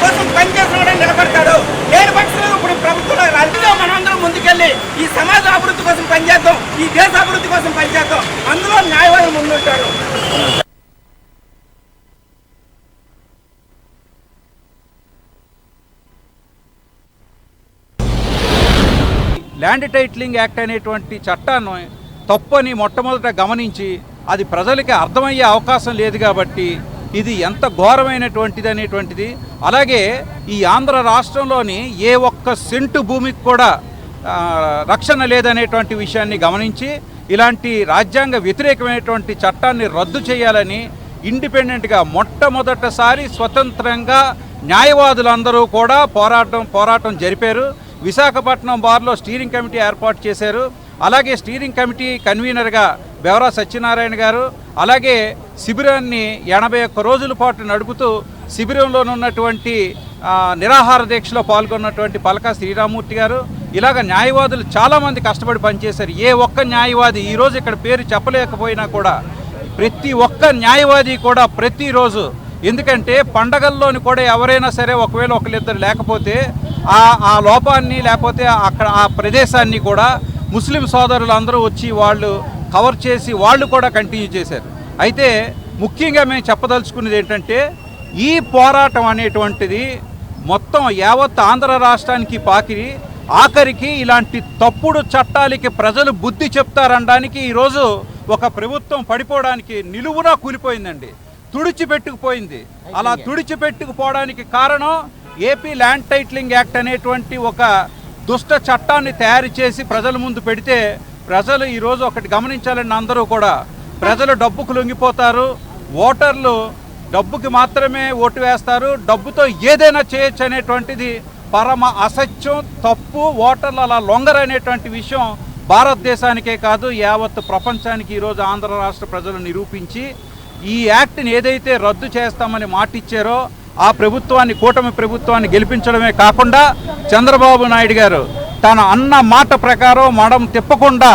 కోసం పనిచేసిన నిలబడతాడు. లేని పక్షంలో ఇప్పుడు ప్రభుత్వంలో రాజకీయ మనందరం ముందుకెళ్ళి ఈ సమాజ అభివృద్ధి కోసం పనిచేద్దాం, ఈ దేశ అభివృద్ధి కోసం పనిచేద్దాం. అందులో న్యాయవాదులు ముందుంటారు. ల్యాండ్ టైటిలింగ్ యాక్ట్ అనేటువంటి చట్టాన్ని తప్పని మొట్టమొదట గమనించి అది ప్రజలకి అర్థమయ్యే అవకాశం లేదు కాబట్టి ఇది ఎంత ఘోరమైనటువంటిది అనేటువంటిది, అలాగే ఈ ఆంధ్ర రాష్ట్రంలోని ఏ ఒక్క సెంటు భూమికి కూడా రక్షణ లేదనేటువంటి విషయాన్ని గమనించి ఇలాంటి రాజ్యాంగ వ్యతిరేకమైనటువంటి చట్టాన్ని రద్దు చేయాలని ఇండిపెండెంట్గా మొట్టమొదటిసారి స్వతంత్రంగా న్యాయవాదులందరూ కూడా పోరాటం జరిపారు. విశాఖపట్నం బార్లో స్టీరింగ్ కమిటీ ఏర్పాటు చేశారు. అలాగే స్టీరింగ్ కమిటీ కన్వీనర్గా బెవరా సత్యనారాయణ గారు, అలాగే శిబిరాన్ని 81 రోజుల పాటు నడుపుతూ శిబిరంలోనున్నటువంటి నిరాహార దీక్షలో పాల్గొన్నటువంటి పలకా శ్రీరామూర్తి గారు, ఇలాగ న్యాయవాదులు చాలామంది కష్టపడి పనిచేశారు. ఏ ఒక్క న్యాయవాది ఈరోజు ఇక్కడ పేరు చెప్పలేకపోయినా కూడా ప్రతి ఒక్క న్యాయవాది కూడా ప్రతిరోజు, ఎందుకంటే పండగల్లోని కూడా ఎవరైనా సరే ఒకవేళ ఒకరిద్దరు లేకపోతే ఆ లోపాన్ని లేకపోతే అక్కడ ఆ ప్రదేశాన్ని కూడా ముస్లిం సోదరులు అందరూ వచ్చి వాళ్ళు కవర్ చేసి వాళ్ళు కూడా కంటిన్యూ చేశారు. అయితే ముఖ్యంగా మేము చెప్పదలుచుకున్నది ఏంటంటే ఈ పోరాటం అనేటువంటిది మొత్తం యావత్ ఆంధ్ర రాష్ట్రానికి పాకిరి ఆఖరికి ఇలాంటి తప్పుడు చట్టాలకి ప్రజలు బుద్ధి చెప్తారనడానికి ఈరోజు ఒక ప్రభుత్వం పడిపోవడానికి నిలువునా కూలిపోయిందండి, తుడిచిపెట్టుకుపోయింది. అలా తుడిచిపెట్టుకుపోవడానికి కారణం ఏపీ ల్యాండ్ టైటిలింగ్ యాక్ట్ అనేటువంటి ఒక దుష్ట చట్టాన్ని తయారు చేసి ప్రజల ముందు పెడితే ప్రజలు ఈరోజు ఒకటి గమనించాలని అందరూ కూడా ప్రజలు డబ్బుకు లొంగిపోతారు, ఓటర్లు డబ్బుకి మాత్రమే ఓటు వేస్తారు, డబ్బుతో ఏదైనా చేయొచ్చు అనేటువంటిది పరమ అసత్యం, తప్పు. ఓటర్లు అలా లొంగరనేటువంటి విషయం భారతదేశానికే కాదు యావత్ ప్రపంచానికి ఈరోజు ఆంధ్ర రాష్ట్ర ప్రజలు నిరూపించి ఈ యాక్ట్ని ఏదైతే రద్దు చేస్తామని మాటిచ్చారో ఆ ప్రభుత్వాన్ని, కూటమి ప్రభుత్వాన్ని గెలిపించడమే కాకుండా చంద్రబాబు నాయుడు గారు తన అన్న మాట ప్రకారం మడం తిప్పకుండా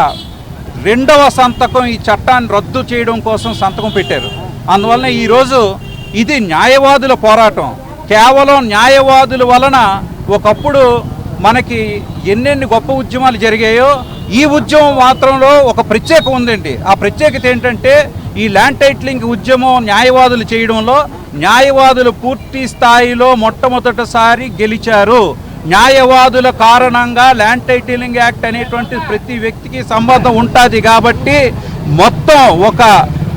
2వ సంతకం ఈ చట్టాన్ని రద్దు చేయడం కోసం సంతకం పెట్టారు. అందువలన ఈరోజు ఇది న్యాయవాదుల పోరాటం. కేవలం న్యాయవాదుల వలన ఒకప్పుడు మనకి ఎన్నెన్ని గొప్ప ఉద్యమాలు జరిగాయో ఈ ఉద్యమం మాత్రంలో ఒక ప్రత్యేకత ఉందండి. ఆ ప్రత్యేకత ఏంటంటే ఈ ల్యాండ్ టైటిలింగ్ ఉద్యమం న్యాయవాదులు చేయడంలో న్యాయవాదులు పూర్తి స్థాయిలో మొట్టమొదటిసారి గెలిచారు. న్యాయవాదుల కారణంగా ల్యాండ్ టైటిలింగ్ యాక్ట్ అనేటువంటి ప్రతి వ్యక్తికి సంబంధం ఉంటుంది కాబట్టి మొత్తం ఒక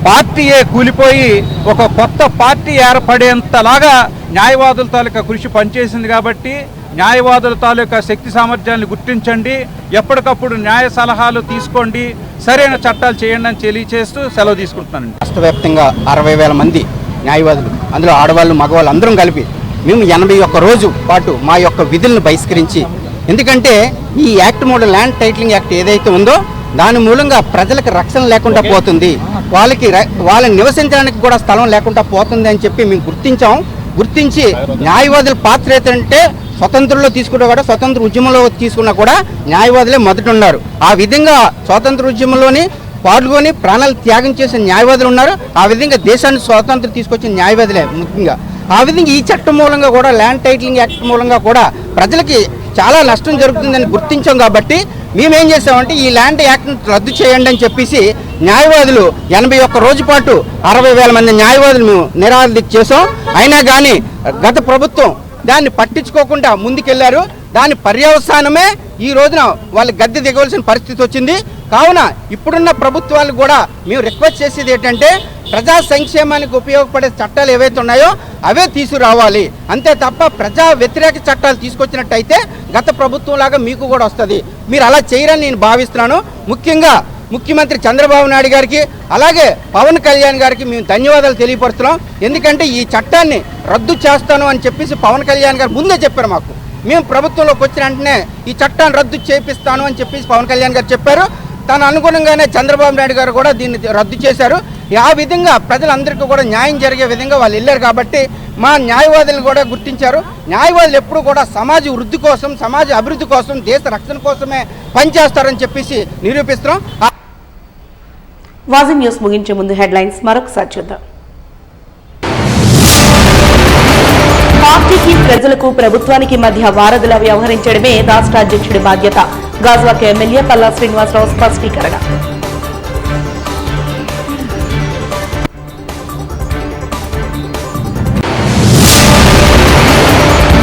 పార్టీయే కూలిపోయి ఒక కొత్త పార్టీ ఏర్పడేంతలాగా న్యాయవాదుల తాలూకా కృషి పనిచేసింది. కాబట్టి న్యాయవాదుల తాలూకా శక్తి సామర్థ్యాన్ని గుర్తించండి, ఎప్పటికప్పుడు న్యాయ సలహాలు తీసుకోండి, సరైన చట్టాలు చేయండి అని తెలియజేస్తూ సెలవు తీసుకుంటున్నానండి. రాష్ట్ర వ్యాప్తంగా 60,000 మంది న్యాయవాదులు, అందులో ఆడవాళ్ళు మగవాళ్ళు అందరం కలిపి మేము 81 రోజు పాటు మా యొక్క విధులను బహిష్కరించి, ఎందుకంటే ఈ act model land titling act ఏదైతే ఉందో దాని మూలంగా ప్రజలకు రక్షణ లేకుండా పోతుంది, వాళ్ళని నివసించడానికి కూడా స్థలం లేకుండా పోతుంది అని చెప్పి మేము గుర్తించి న్యాయవాదుల పాత్ర ఏంటంటే స్వతంత్రంలో తీసుకున్నా కూడా, స్వతంత్ర ఉద్యమంలో తీసుకున్నా కూడా న్యాయవాదులే మొదట ఉన్నారు. ఆ విధంగా స్వాతంత్ర ఉద్యమంలోని పాల్గొని ప్రాణాలు త్యాగం చేసిన న్యాయవాదులు ఉన్నారు. ఆ విధంగా దేశాన్ని స్వాతంత్రం తీసుకొచ్చిన న్యాయవాదులే ముఖ్యంగా. ఆ విధంగా ఈ చట్టం మూలంగా కూడా ల్యాండ్ టైటిలింగ్ యాక్ట్ మూలంగా కూడా ప్రజలకి చాలా నష్టం జరుగుతుందని గుర్తించాం. కాబట్టి మేమేం చేసామంటే ఈ ల్యాండ్ యాక్ట్ని రద్దు చేయండి అని చెప్పేసి న్యాయవాదులు 81 రోజు పాటు 60,000 మంది న్యాయవాదులు మేము నిరాహార దీక్ష చేసాం. అయినా కానీ గత ప్రభుత్వం దాన్ని పట్టించుకోకుండా ముందుకెళ్లారు. దాని పర్యవసానమే ఈ రోజున వాళ్ళు గద్దె దిగవలసిన పరిస్థితి వచ్చింది. కావున ఇప్పుడున్న ప్రభుత్వాలు కూడా మేము రిక్వెస్ట్ చేసేది ఏంటంటే ప్రజా సంక్షేమానికి ఉపయోగపడే చట్టాలు ఏవైతే ఉన్నాయో అవే తీసుకురావాలి, అంతే తప్ప ప్రజా వ్యతిరేక చట్టాలు తీసుకొచ్చినట్టయితే గత ప్రభుత్వం లాగా మీకు కూడా వస్తుంది. మీరు అలా చేయరని నేను భావిస్తున్నాను. ముఖ్యంగా ముఖ్యమంత్రి చంద్రబాబు నాయుడు గారికి అలాగే పవన్ కళ్యాణ్ గారికి మేము ధన్యవాదాలు తెలియపరుస్తున్నాం. ఎందుకంటే ఈ చట్టాన్ని రద్దు చేస్తాను అని చెప్పేసి పవన్ కళ్యాణ్ గారు ముందే చెప్పారు మాకు. మేము ప్రభుత్వంలోకి వచ్చిన వెంటనే ఈ చట్టాన్ని రద్దు చేపిస్తాను అని చెప్పేసి పవన్ కళ్యాణ్ గారు చెప్పారు. తన అనుగుణంగానే చంద్రబాబు నాయుడు గారు కూడా దీన్ని రద్దు చేశారు. ఆ విధంగా ప్రజలందరికీ కూడా న్యాయం జరిగే విధంగా వాళ్ళు వెళ్ళారు. కాబట్టి మా న్యాయవాదులు కూడా గుర్తించారు. న్యాయవాదులు ఎప్పుడు కూడా సమాజ వృద్ధి కోసం, సమాజ అభివృద్ధి కోసం, దేశ రక్షణ కోసమే పనిచేస్తారని చెప్పేసి నిరూపిస్తున్నాం. వాజీ న్యూస్ ముగించే ముందు హెడ్లైన్స్ మరొకసారి చూద్దాం. పార్టీకి ప్రజలకు ప్రభుత్వానికి మధ్య వారధిలా వ్యవహరించడమే రాష్ట్ర అధ్యక్షుడి బాధ్యత. గాజువాక ఎమ్మెల్యే పల్లా శ్రీనివాసరావు స్పష్టీకరణ.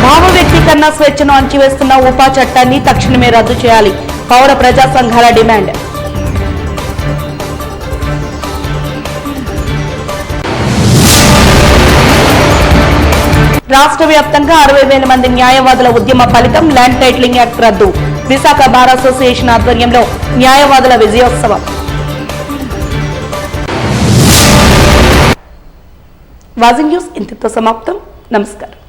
భావ వ్యక్తీకరణ స్వేచ్ఛను అణచివేస్తున్న ఉపా చట్టాన్ని తక్షణమే రద్దు చేయాలి. పౌర ప్రజా సంఘాల డిమాండ్. రాష్ట్ర వ్యాప్తంగా 60,000 మంది న్యాయవాదుల ఉద్యమ ఫలితం ల్యాండ్ టైటిలింగ్ యాక్ట్ రద్దు. విశాఖ బార్ అసోసియేషన్ ఆధ్వర్యంలో న్యాయవాదుల విజయోత్సవం. వాజింగ్ న్యూస్ ఇంతతో సమాప్తం. నమస్కారం.